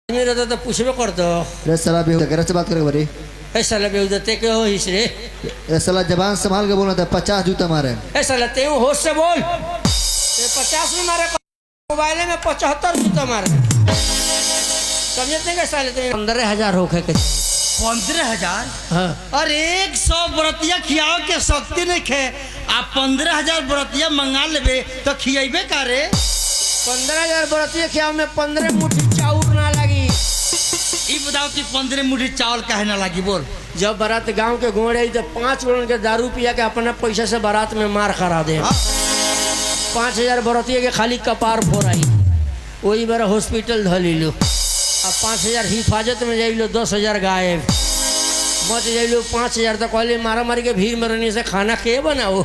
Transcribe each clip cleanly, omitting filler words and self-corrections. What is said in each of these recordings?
आदमी रहता तो पूछबे करतो। रे साला बेहुदा कैसे से बात करेगा बरी? ए साला बेहुदा ते के हो हिस रे? ए साला जबान संभाल के बोलना था, 50 जूता मारे। ए साला ते होश से बोल। ते 50 में मारे, मोबाइल में 75 जूता मारे। समझते नहीं के साले ते 15,000 होके के 15,000? हां अरे 100 बरतिया खियाओ के शक्ति नहीं खे आ 15,000 बरतिया मंगा लेबे तो खियाइबे का रे? 15,000 बरतिया खियाव में 15 मुट्ठी चाउर ना लगी। ई बताओ कि 15 मुट्ठी चावल काहे ना लगी बोल? जब बारात गांव के घूम रही तो 5 लोगन के दारू पिया के अपना पैसा से बारात में मार करा दे। 5,000 बरतिया के खाली कपार फोड़ाई, वही बार हॉस्पिटल धली लो। अब 5,000 हिफाजत में जाइलो, 10,000 गायब बच जाइलो। 5,000 तो कहले मारा मारी के भीड़ में रहने से खाना के बनाओ,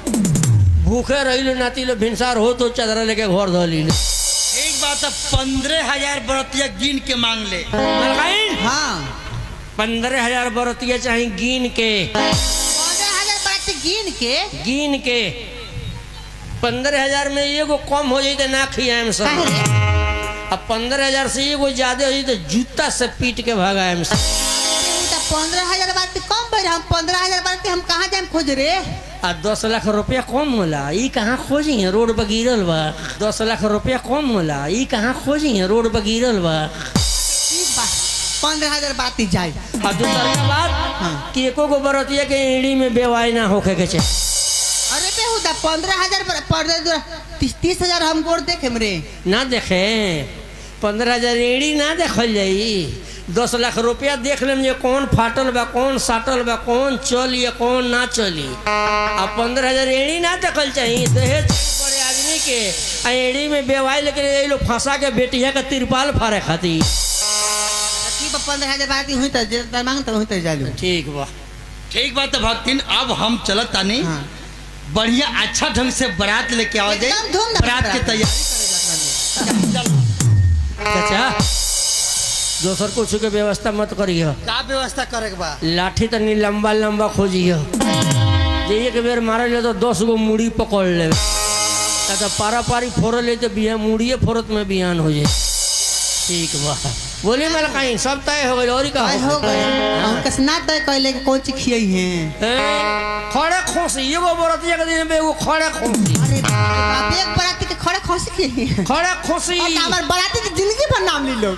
भूखे रही लो नाती लो, भिनसार हो तो चादर लेके घर धली लो। एक बात है, 15,000 बरतिया गिन के मांग ले। हाँ 15,000 बरतिया चाहिए गिन के। 15,000 बरतिया गिन के 15,000 में एगो कम हो जाए तो ना खियाम सब। अब 15,000 से एगो ज्यादा हो जाए तो जूता से पीट के भगाएम सब। 15,000 बात कम भाई, हम 15,000 बात हम कहाँ जाए खोज रे? आ 10 लाख रुपया कम होला, ई कहाँ खोजी है? रोड पर गिरल बा। 10 लाख रुपया कम होला, ई कहाँ खोजी है? रोड पर गिरल बा। 15,000 बात ही जाए। अब दूसरा बात कि एको गो बरतिया के एड़ी में बेवाई ना होके के चाहिए। अरे बेहुदा 15,000 पर 30,000 हम गोड़ देखे रे ना देखे 15,000 एड़ी ना देखल जाई। 10 लाख रुपया देख लेम जे कौन फाटल बा, कौन साटल बा, कौन चली कौन ना चली। अब 15,000 एड़ी ना देखल चाहिए। दहेज बड़े आदमी के आ एड़ी में बेवाई लेके ये लोग फंसा के बेटिया का तिरपाल फाड़े खातिर। 15,000 बात हुई तो मांगता हुई तो जालू। ठीक बा, ठीक बात है भक्तिन। अब हम चलत तानी बढ़िया अच्छा ढंग से बारात लेके आओ जाए, बारात की तैयारी करे जाता नहीं। चाचा दोसर कुछ के व्यवस्था मत करियो। का व्यवस्था करे के बा? लाठी तनी लंबा लंबा खोजियो, जे एक बेर मारे ले तो 10 गो मुड़ी पकड़ ले, तो पारा पारी फोड़ ले तो बिहान मुड़िए फोड़त में बिहान हो जाए। ठीक बा, बोली मेरा कहीं सब तय हो गए और का हो गए? हम कसना तय कहले कौन चीज खियाई है? खड़े खोसी एगो बरतिया के दिन में एगो खड़े खोसी। अरे बाप, एक बराती के खड़े खोसी खियाई है? खड़े खोसी और हमार बराती की जिंदगी भर नाम ले लो।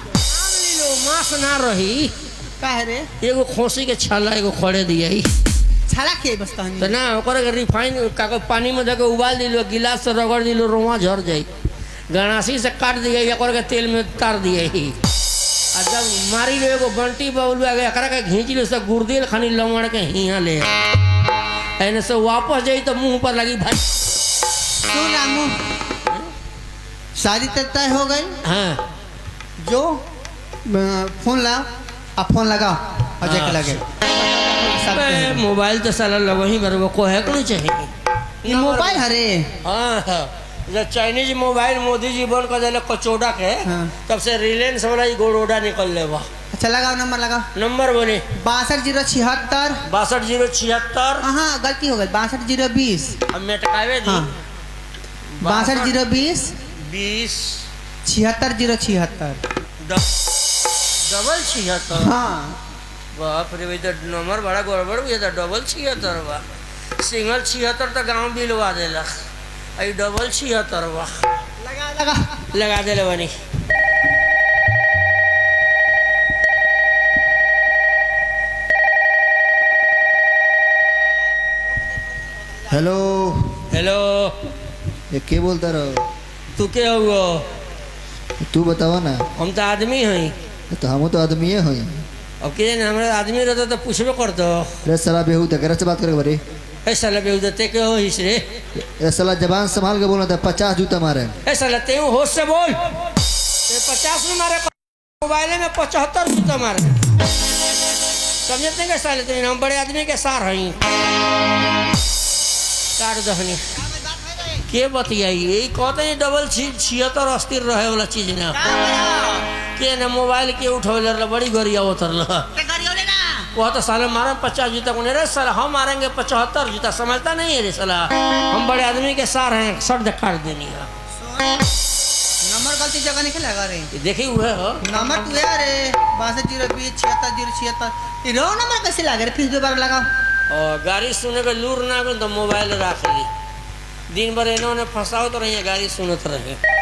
मांस ना रही काहे रे? एगो खोसी के छाला एगो खड़े दिया छाला के बस्ता नहीं तो ना ओकर रिफाइन का पानी में धके उबाल दिलो, गिलास से रगड़ दिलो, रोवा झड़ जाई। गणासी से काट दिया एकर के तेल में तार दिया ही। आ जब मारी लो एगो बंटी बउलुआ गया एकरा के घींच लो से गुर्देल खानी लमड़ के हिया ले एने से वापस जाई तो मुंह पर लगी भाई। सुन रामू, शादी तय हो गई। हाँ जो फोन लाओ, आप फोन लगाओ अजय के लगे। मोबाइल तो साला लगो ही मेरे को है नहीं चाहिए। ये मोबाइल हरे? हाँ जब चाइनीज मोबाइल मोदी जी बन कर दिले कचौड़ा के, तब से रिलायंस वाला ही गोड़ोडा निकल ले बा। अच्छा लगाओ, नंबर लगाओ। नंबर बोले 62 076 62 076। हाँ गलती हो गई, 62 020। अब मेटकावे दी 62 020 20 76 076। डबल 76। हाँ बाप रे भाई, तो नंबर बड़ा गड़बड़ हुआ था। डबल 76 बा, सिंगल 76 तो गाँव बिलवा देला, आई डबल 76 बा। लगा दे बनी। हेलो हेलो, ये के बोलता रहो? तू के हुआ? तू बताओ ना। हम तो आदमी हैं। तो हम तो आदमी है होई। अब के हमारे आदमी रहता तो पूछबे करतो। रे साला बेहुदा कैसे से बात करेगा बरी? ए साला बेहुदा ते के हो हिस रे? ए साला जबान संभाल के बोलना था, 50 जूता मारे। ए साला ते होश से बोल। ते 50 में मारे, मोबाइल में 75 जूता मारे। समझते नहीं के साले ते हम बड़े आदमी के सार हई। काट दहनी के बतियाई यही कहते हैं डबल 76 अस्थिर रहे वाला चीज ना के ना मोबाइल के उठौले बड़ी गरिया उतरल। वो तो साले मारे 50 जूता को रे साला, हम मारेंगे 75 जूता। समझता नहीं है रे साला, हम बड़े आदमी के सार हैं, शर्त काट देनी है। नंबर गलती जगह नहीं लगा रे। देखी हुए हो नंबर तू है रे। 62 रो नंबर कैसे लागे रे फिर दोबारा लगाओ और गाड़ी सुने के लूर ना आवे तो मोबाइल रख ली दिन भर इन्होंने फंसाओ तो रही गाड़ी सुनत रहे